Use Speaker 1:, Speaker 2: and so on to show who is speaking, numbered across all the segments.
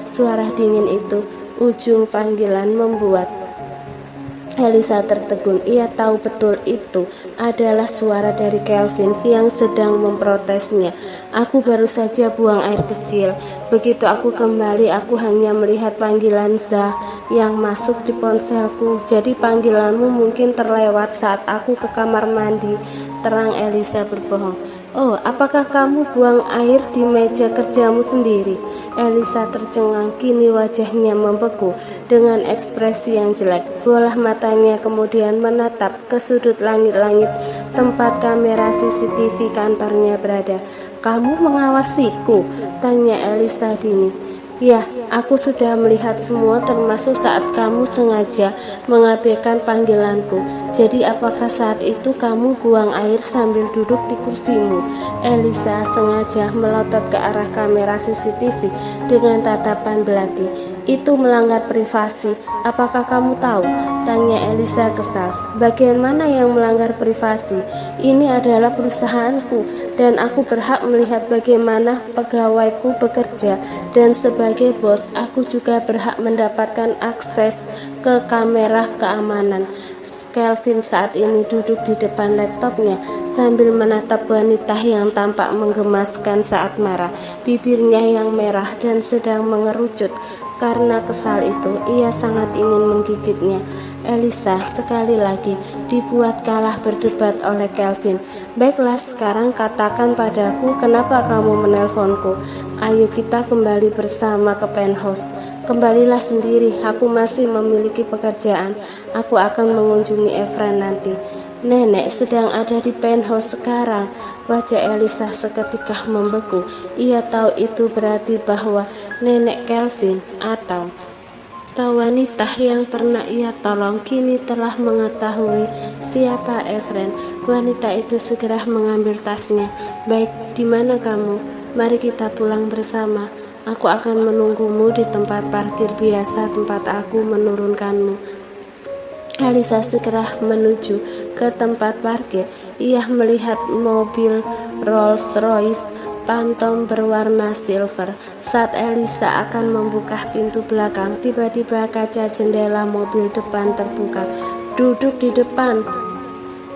Speaker 1: suara dingin itu. Ujung panggilan membuat Elisa tertegun. Ia tahu betul itu adalah suara dari Kelvin yang sedang memprotesnya. Aku baru saja buang air kecil. Begitu aku kembali, aku hanya melihat panggilan Zah yang masuk di ponselku. Jadi panggilanmu mungkin terlewat saat aku ke kamar mandi. Terang Elisa berbohong. Oh, apakah kamu buang air di meja kerjamu sendiri? Elisa tercengang, kini wajahnya membeku dengan ekspresi yang jelek. Bola matanya kemudian menatap ke sudut langit-langit tempat kamera CCTV kantornya berada. Kamu mengawasiku? Tanya Elisa dingin. Ya, aku sudah melihat semua termasuk saat kamu sengaja mengabaikan panggilanku. Jadi apakah saat itu kamu buang air sambil duduk di kursimu? Elisa sengaja melotot ke arah kamera CCTV dengan tatapan belati. Itu melanggar privasi. Apakah kamu tahu? Tanya Elisa kesal. Bagian mana yang melanggar privasi? Ini adalah perusahaanku dan aku berhak melihat bagaimana pegawaiku bekerja, dan sebagai bos aku juga berhak mendapatkan akses ke kamera keamanan. Kelvin saat ini duduk di depan laptopnya sambil menatap wanita yang tampak menggemaskan saat marah. Bibirnya yang merah dan sedang mengerucut. Karena kesal itu, ia sangat ingin menggigitnya. Elisa sekali lagi dibuat kalah berdebat oleh Kelvin. Baiklah, sekarang katakan padaku kenapa kamu menelponku. Ayo kita kembali bersama ke penthouse. Kembalilah sendiri, aku masih memiliki pekerjaan. Aku akan mengunjungi Efren nanti. Nenek sedang ada di penthouse sekarang. Wajah Elisa seketika membeku. Ia tahu itu berarti bahwa nenek Kelvin atau wanita yang pernah ia tolong kini telah mengetahui siapa Efren. Wanita itu segera mengambil tasnya. Baik, di mana kamu? Mari kita pulang bersama. Aku akan menunggumu di tempat parkir biasa tempat aku menurunkanmu. Elisa segera menuju ke tempat parkir. Ia melihat mobil Rolls-Royce Phantom berwarna silver. Saat Elisa akan membuka pintu belakang, tiba-tiba kaca jendela mobil depan terbuka. Duduk di depan,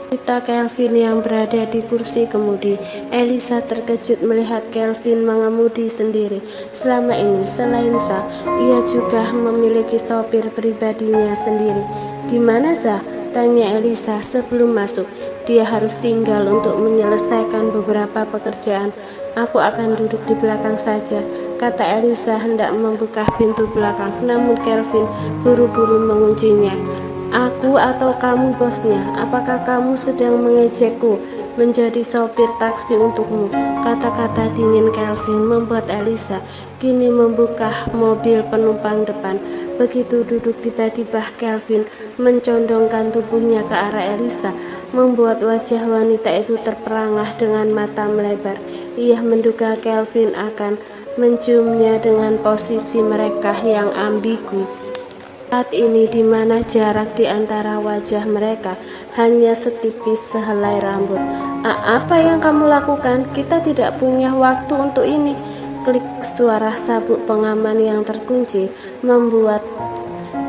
Speaker 1: wanita Kelvin yang berada di kursi kemudi. Elisa terkejut melihat Kelvin mengemudi sendiri. Selama ini, selain Zah, ia juga memiliki sopir pribadinya sendiri. Di mana Zah? Tanya Elisa sebelum masuk. Dia harus tinggal untuk menyelesaikan beberapa pekerjaan. Aku akan duduk di belakang saja, kata Elisa hendak membuka pintu belakang. Namun Kelvin buru-buru menguncinya. Aku atau kamu bosnya? Apakah kamu sedang mengejekku menjadi sopir taksi untukmu? Kata-kata dingin Kelvin membuat Elisa kini membuka mobil penumpang depan. Begitu duduk, tiba-tiba Kelvin mencondongkan tubuhnya ke arah Elisa, membuat wajah wanita itu terperangah dengan mata melebar. Ia menduga Kelvin akan menciumnya dengan posisi mereka yang ambigu. Saat ini di mana jarak di antara wajah mereka hanya setipis sehelai rambut. Apa yang kamu lakukan? Kita tidak punya waktu untuk ini. Klik suara sabuk pengaman yang terkunci membuat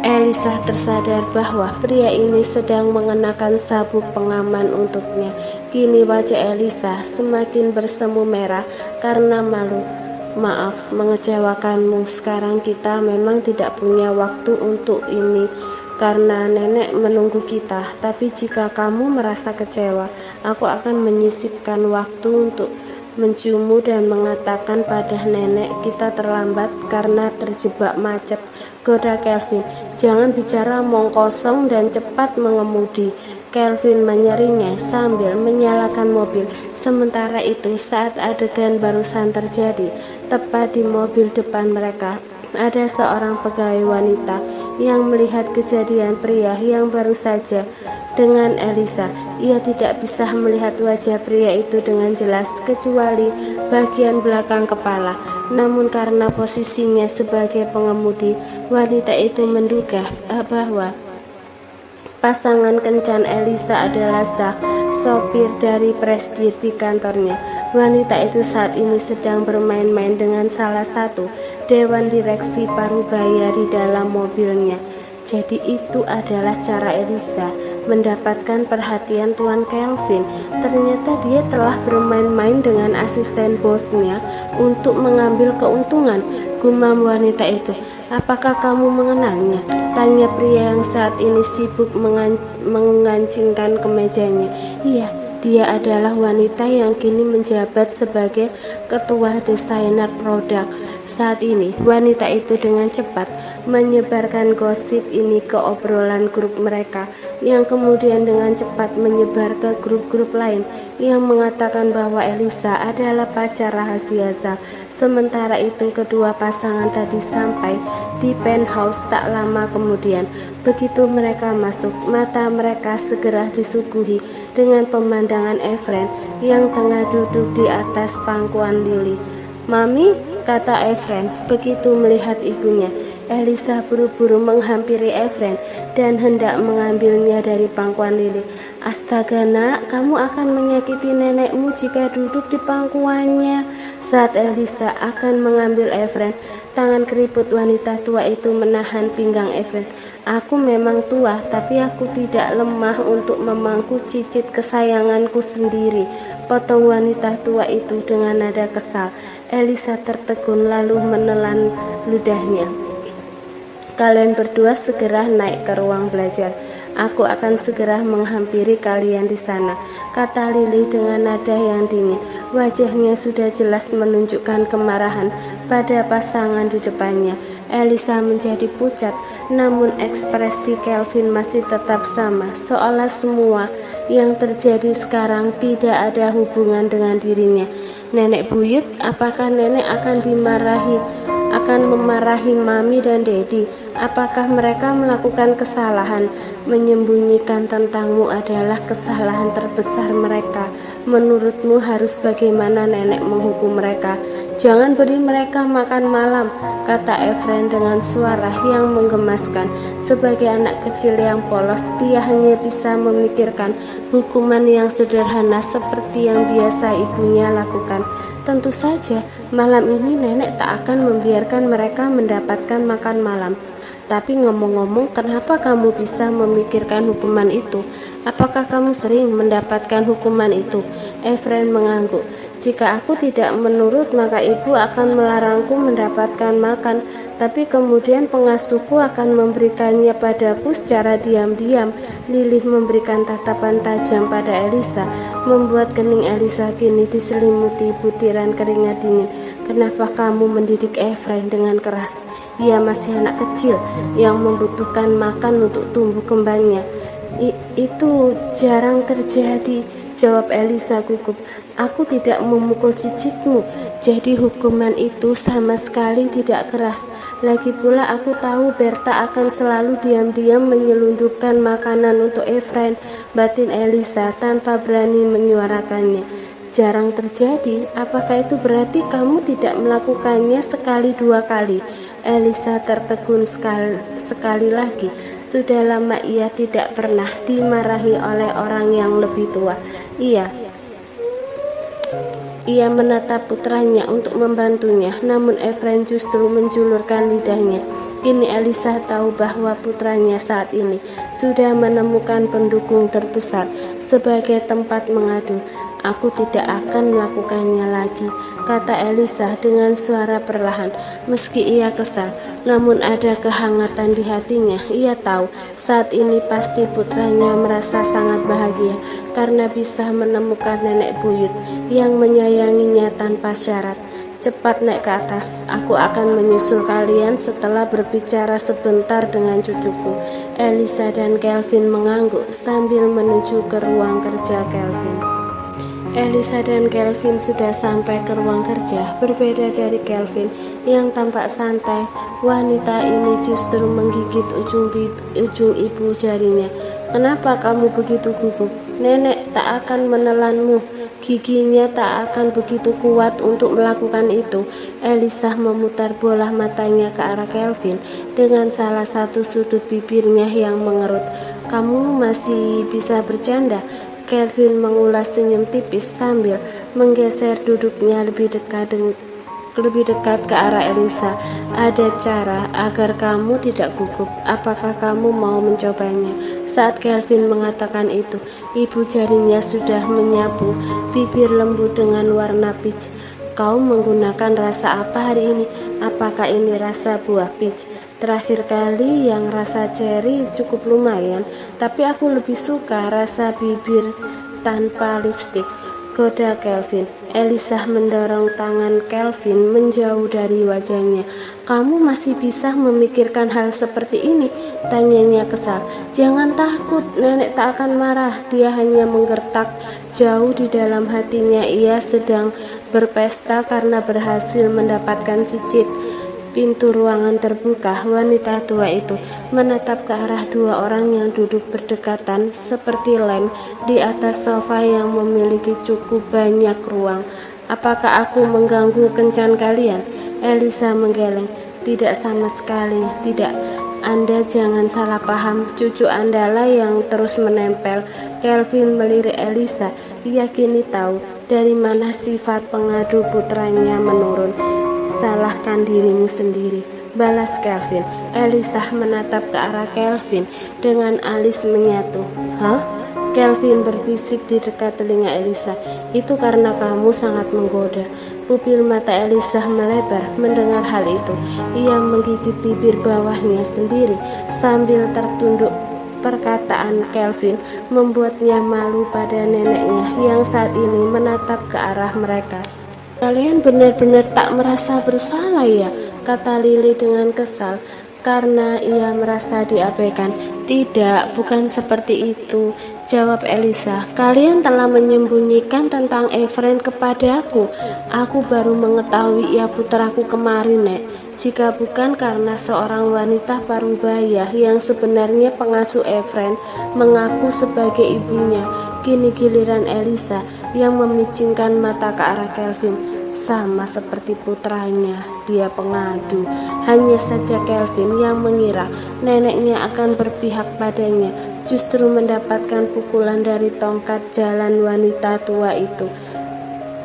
Speaker 1: Elisa tersadar bahwa pria ini sedang mengenakan sabuk pengaman untuknya. Kini wajah Elisa semakin bersemu merah karena malu. Maaf mengecewakanmu, sekarang kita memang tidak punya waktu untuk ini karena nenek menunggu kita. Tapi jika kamu merasa kecewa, aku akan menyisipkan waktu untuk menciummu dan mengatakan pada nenek kita terlambat karena terjebak macet. Goda Kelvin. Jangan bicara omong kosong dan cepat mengemudi. Kelvin menyeringai sambil menyalakan mobil. Sementara itu, saat adegan barusan terjadi, tepat di mobil depan mereka, ada seorang pegawai wanita yang melihat kejadian pria yang baru saja dengan Elisa. Ia tidak bisa melihat wajah pria itu dengan jelas kecuali bagian belakang kepala. Namun karena posisinya sebagai pengemudi, wanita itu menduga bahwa pasangan kencan Elisa adalah Zah, sopir dari presdir di kantornya. Wanita itu saat ini sedang bermain-main dengan salah satu dewan direksi Parubaya di dalam mobilnya. Jadi itu adalah cara Elisa mendapatkan perhatian Tuan Kelvin. Ternyata dia telah bermain-main dengan asisten bosnya untuk mengambil keuntungan, gumam wanita itu. Apakah kamu mengenalnya? Tanya pria yang saat ini sibuk mengancingkan kemejanya. Iya, dia adalah wanita yang kini menjabat sebagai ketua desainer produk. Saat ini, wanita itu dengan cepat menyebarkan gosip ini ke obrolan grup mereka, yang kemudian dengan cepat menyebar ke grup-grup lain yang mengatakan bahwa Elisa adalah pacar rahasia Zal. Sementara itu, kedua pasangan tadi sampai di penthouse tak lama kemudian. Begitu mereka masuk, mata mereka segera disuguhi dengan pemandangan Efren yang tengah duduk di atas pangkuan lili. "Mami," kata Efren begitu melihat ibunya. Elisa buru-buru menghampiri Efren dan hendak mengambilnya dari pangkuan lili. "Astaga nak, kamu akan menyakiti nenekmu jika duduk di pangkuannya." Saat Elisa akan mengambil Efren, tangan keriput wanita tua itu menahan pinggang Efren. "Aku memang tua, tapi aku tidak lemah untuk memangku cicit kesayanganku sendiri," potong wanita tua itu dengan nada kesal. Elisa tertegun lalu menelan ludahnya. "Kalian berdua segera naik ke ruang belajar. Aku akan segera menghampiri kalian di sana," kata Lily dengan nada yang dingin. Wajahnya sudah jelas menunjukkan kemarahan pada pasangan di depannya. Elisa menjadi pucat, namun ekspresi Kelvin masih tetap sama, seolah semua yang terjadi sekarang tidak ada hubungan dengan dirinya. "Nenek buyut, apakah nenek akan memarahi Mami dan Dedi? Apakah mereka melakukan kesalahan? Menyembunyikan tentangmu adalah kesalahan terbesar mereka. Menurutmu harus bagaimana nenek menghukum mereka?" "Jangan beri mereka makan malam," kata Efren dengan suara yang menggemaskan. Sebagai anak kecil yang polos, dia hanya bisa memikirkan hukuman yang sederhana seperti yang biasa ibunya lakukan. "Tentu saja, malam ini nenek tak akan membiarkan mereka mendapatkan makan malam." "Tapi ngomong-ngomong, kenapa kamu bisa memikirkan hukuman itu? Apakah kamu sering mendapatkan hukuman itu?" Efren mengangguk. "Jika aku tidak menurut, maka ibu akan melarangku mendapatkan makan, tapi kemudian pengasuhku akan memberikannya padaku secara diam-diam." Lilih memberikan tatapan tajam pada Elisa, membuat kening Elisa kini diselimuti butiran keringat dingin. "Kenapa kamu mendidik Efren dengan keras? Ia masih anak kecil yang membutuhkan makan untuk tumbuh kembangnya." Itu jarang terjadi," jawab Elisa gugup. "Aku tidak memukul cicitmu, jadi hukuman itu sama sekali tidak keras. Lagi pula aku tahu Berta akan selalu diam-diam menyelundupkan makanan untuk Efren," batin Elisa tanpa berani menyuarakannya. "Jarang terjadi? Apakah itu berarti kamu tidak melakukannya sekali dua kali?" Elisa tertegun sekali lagi. Sudah lama ia tidak pernah dimarahi oleh orang yang lebih tua. Ia menatap putranya untuk membantunya, namun Efren justru menjulurkan lidahnya. Kini Elisa tahu bahwa putranya saat ini sudah menemukan pendukung terbesar sebagai tempat mengadu. "Aku tidak akan melakukannya lagi," kata Elisa dengan suara perlahan. Meski ia kesal, namun ada kehangatan di hatinya. Ia tahu saat ini pasti putranya merasa sangat bahagia karena bisa menemukan nenek buyut yang menyayanginya tanpa syarat. "Cepat naik ke atas, aku akan menyusul kalian setelah berbicara sebentar dengan cucuku." Elisa dan Kelvin mengangguk sambil menuju ke ruang kerja Kelvin. Elisa dan Kelvin sudah sampai ke ruang kerja. Berbeda dari Kelvin yang tampak santai, wanita ini justru menggigit ujung ibu jarinya. "Kenapa kamu begitu gugup? Nenek tak akan menelanmu. Giginya tak akan begitu kuat untuk melakukan itu." Elisa memutar bola matanya ke arah Kelvin dengan salah satu sudut bibirnya yang mengerut. "Kamu masih bisa bercanda?" Kelvin mengulas senyum tipis sambil menggeser duduknya lebih dekat ke arah Elisa. Ada cara agar kamu tidak gugup. Apakah kamu mau mencobanya? Saat Kelvin mengatakan itu, ibu jarinya sudah menyapu bibir lembut dengan warna peach. Kau menggunakan rasa apa hari ini? Apakah ini rasa buah peach? Terakhir kali yang rasa cherry cukup lumayan, tapi aku lebih suka rasa bibir tanpa lipstik, goda Kelvin. Elisa mendorong tangan Kelvin menjauh dari wajahnya. Kamu masih bisa memikirkan hal seperti ini? Tanyanya kesal. Jangan takut, nenek tak akan marah. Dia hanya menggertak jauh di dalam hatinya. Ia sedang berpesta karena berhasil mendapatkan cicit. Pintu ruangan terbuka. Wanita tua itu menatap ke arah dua orang yang duduk berdekatan seperti lem di atas sofa yang memiliki cukup banyak ruang. Apakah aku mengganggu kencan kalian? Elisa menggeleng. Tidak sama sekali, tidak. Anda jangan salah paham, cucu Anda lah yang terus menempel. Kelvin melirik Elisa. Ia kini tahu dari mana sifat pengadu putranya menurun. Salahkan dirimu sendiri, balas Kelvin. Elisa menatap ke arah Kelvin dengan alis menyatu. Hah? Kelvin berbisik di dekat telinga Elisa. Itu karena kamu sangat menggoda. Pupil mata Elisa melebar mendengar hal itu. Ia menggigit bibir bawahnya sendiri sambil tertunduk. Perkataan Kelvin membuatnya malu pada neneknya yang saat ini menatap ke arah mereka. Kalian benar-benar tak merasa bersalah ya? Kata Lily dengan kesal karena ia merasa diabaikan. Tidak, bukan seperti itu, jawab Elisa. Kalian telah menyembunyikan tentang Efren kepadaku. Aku baru mengetahui ia putraku kemarin, Nek. Jika bukan karena seorang wanita parubaya yang sebenarnya pengasuh Efren mengaku sebagai ibunya. Kini giliran Elisa yang memicingkan mata ke arah Kelvin. Sama seperti putranya, dia pengadu. Hanya saja Kelvin yang mengira neneknya akan berpihak padanya, justru mendapatkan pukulan dari tongkat jalan wanita tua itu.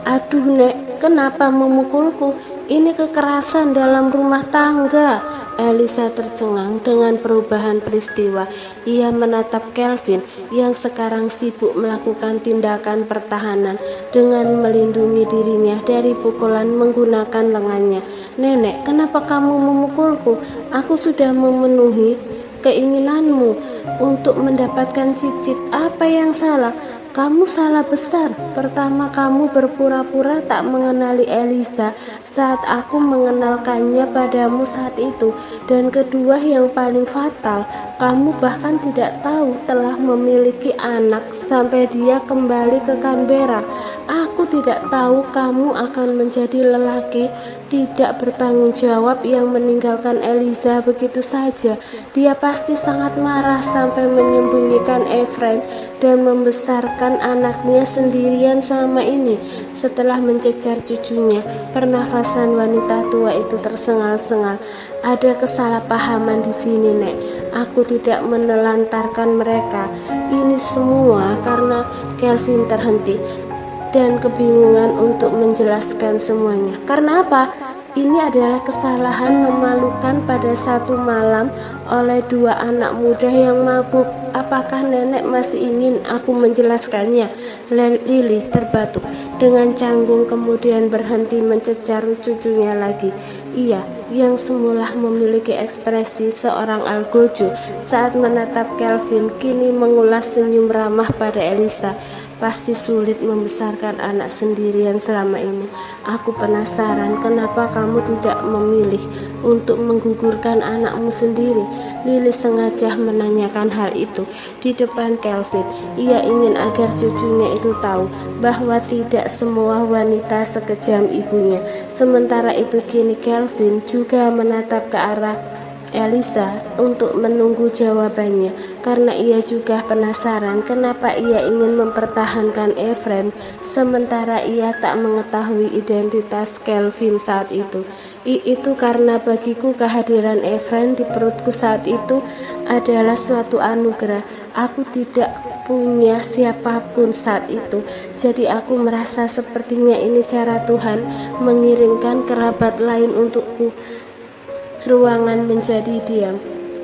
Speaker 1: Aduh Nek, kenapa memukulku? Ini kekerasan dalam rumah tangga. Elisa tercengang dengan perubahan peristiwa. Ia menatap Kelvin yang sekarang sibuk melakukan tindakan pertahanan dengan melindungi dirinya dari pukulan menggunakan lengannya. Nenek, kenapa kamu memukulku? Aku sudah memenuhi keinginanmu untuk mendapatkan cicit. Apa yang salah? Kamu salah besar. Pertama, kamu berpura-pura tak mengenali Elisa saat aku mengenalkannya padamu saat itu. Dan kedua, yang paling fatal, kamu bahkan tidak tahu telah memiliki anak sampai dia kembali ke Canberra. Aku tidak tahu kamu akan menjadi lelaki tidak bertanggung jawab yang meninggalkan Elisa begitu saja. Dia pasti sangat marah sampai menyembunyikan Efren dan membesarkan anaknya sendirian selama ini. Setelah mencecar cucunya, pernafasan wanita tua itu tersengal-sengal. Ada kesalahpahaman di sini, Nek. Aku tidak menelantarkan mereka. Ini semua karena Kelvin terhenti dan kebingungan untuk menjelaskan semuanya. Karena apa? Ini adalah kesalahan memalukan pada satu malam oleh dua anak muda yang mabuk. Apakah nenek masih ingin aku menjelaskannya? Lily terbatuk dengan canggung kemudian berhenti mencecar cucunya lagi. Ia yang semula memiliki ekspresi seorang algojo saat menatap Kelvin kini mengulas senyum ramah pada Elisa. Pasti sulit membesarkan anak sendirian selama ini. Aku penasaran kenapa kamu tidak memilih untuk menggugurkan anakmu sendiri. Lily sengaja menanyakan hal itu di depan Kelvin. Ia ingin agar cucunya itu tahu bahwa tidak semua wanita sekejam ibunya. Sementara itu kini Kelvin juga menatap ke arah Elisa untuk menunggu jawabannya, karena ia juga penasaran kenapa ia ingin mempertahankan Efren sementara ia tak mengetahui identitas Kelvin saat itu. Itu karena bagiku kehadiran Efren di perutku saat itu adalah suatu anugerah. Aku tidak punya siapapun saat itu, jadi aku merasa sepertinya ini cara Tuhan mengirimkan kerabat lain untukku. Ruangan menjadi diam.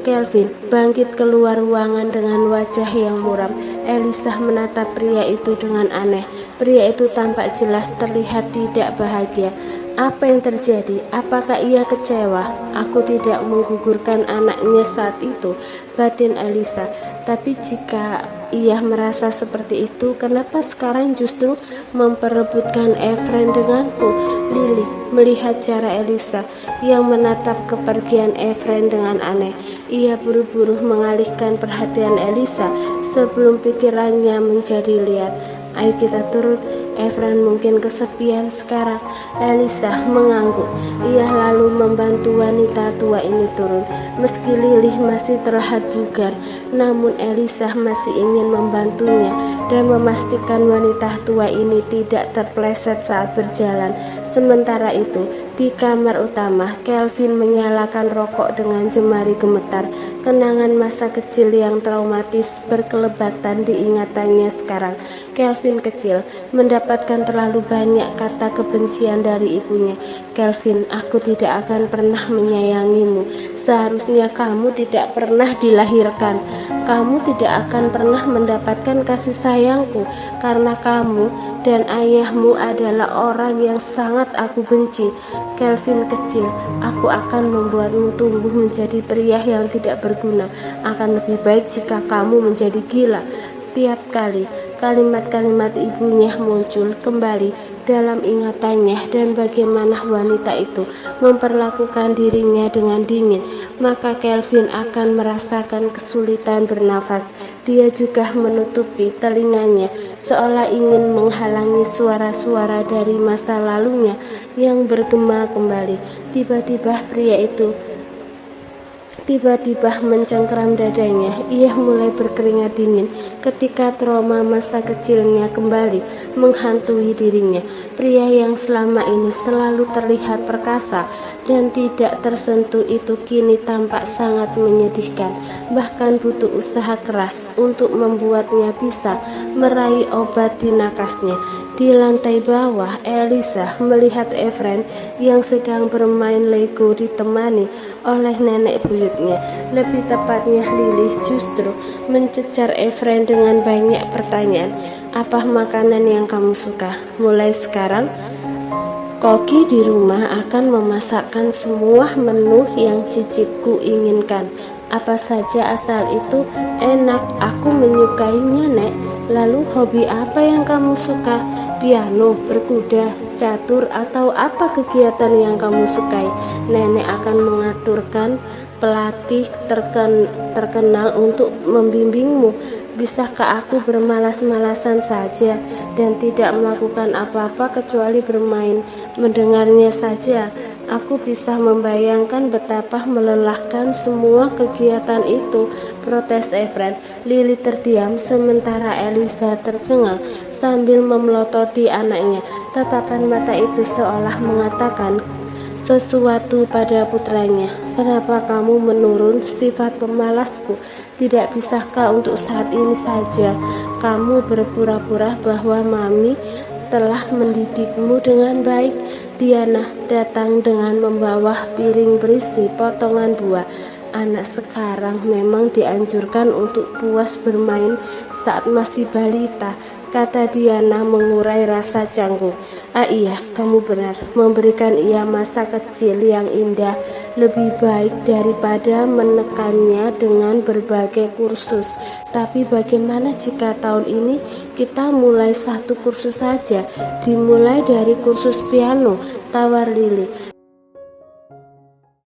Speaker 1: Kelvin bangkit keluar ruangan dengan wajah yang muram. Elisa menatap pria itu dengan aneh. Pria itu tampak jelas terlihat tidak bahagia. Apa yang terjadi? Apakah ia kecewa? Aku tidak menggugurkan anaknya saat itu, batin Elisa. Tapi jika ia merasa seperti itu, kenapa sekarang justru memperebutkan Efren denganku? Lily melihat cara Elisa yang menatap kepergian Efren dengan aneh. Ia buru-buru mengalihkan perhatian Elisa sebelum pikirannya menjadi liar. Ayo kita turun, Efren mungkin kesepian sekarang. Elisa mengangguk. Ia lalu membantu wanita tua ini turun. Meski Lily masih terlihat bugar, namun Elisa masih ingin membantunya dan memastikan wanita tua ini tidak terpleset saat berjalan. Sementara itu, di kamar utama, Kelvin menyalakan rokok dengan jemari gemetar. Kenangan masa kecil yang traumatis berkelebatan di ingatannya sekarang. Kelvin kecil mendapatkan terlalu banyak kata kebencian dari ibunya. Kelvin, aku tidak akan pernah menyayangimu. Seharusnya kamu tidak pernah dilahirkan. Kamu tidak akan pernah mendapatkan kasih sayangku karena kamu dan ayahmu adalah orang yang sangat aku benci. Kelvin kecil, aku akan membuatmu tumbuh menjadi pria yang tidak berguna. Akan lebih baik jika kamu menjadi gila. Tiap kali kalimat-kalimat ibunya muncul kembali dalam ingatannya dan bagaimana wanita itu memperlakukan dirinya dengan dingin, maka Kelvin akan merasakan kesulitan bernafas. Dia juga menutupi telinganya seolah ingin menghalangi suara-suara dari masa lalunya yang bergema kembali. Tiba-tiba mencengkeram dadanya. Ia mulai berkeringat dingin ketika trauma masa kecilnya kembali menghantui dirinya. Pria yang selama ini selalu terlihat perkasa dan tidak tersentuh itu kini tampak sangat menyedihkan. Bahkan butuh usaha keras untuk membuatnya bisa meraih obat di nakasnya. Di lantai bawah, Elisa melihat Efren yang sedang bermain Lego ditemani oleh nenek buyutnya. Lebih tepatnya Lily justru mencecar Efren dengan banyak pertanyaan. Apa makanan yang kamu suka? Mulai sekarang, Koki di rumah akan memasakkan semua menu yang cicitku inginkan. Apa saja asal itu enak, aku menyukainya, Nek. Lalu hobi apa yang kamu suka? Piano, berkuda, catur, atau apa kegiatan yang kamu sukai? Nenek akan mengaturkan pelatih terkenal untuk membimbingmu. Bisakah aku bermalas-malasan saja dan tidak melakukan apa-apa kecuali bermain? Mendengarnya saja, aku bisa membayangkan betapa melelahkan semua kegiatan itu, protes Efren. Lily terdiam sementara Elisa tercengang sambil memelototi anaknya. Tatapan mata itu seolah mengatakan sesuatu pada putranya. Kenapa kamu menurun sifat pemalasku? Tidak bisakah untuk saat ini saja kamu berpura-pura bahwa Mami telah mendidikmu dengan baik? Diana datang dengan membawa piring berisi potongan buah. Anak sekarang memang dianjurkan untuk puas bermain saat masih balita, kata Diana mengurai rasa canggung. Ah iya, kamu benar, memberikan ia masa kecil yang indah lebih baik daripada menekannya dengan berbagai kursus. Tapi bagaimana jika tahun ini kita mulai satu kursus saja? Dimulai dari kursus piano, tawar Lily.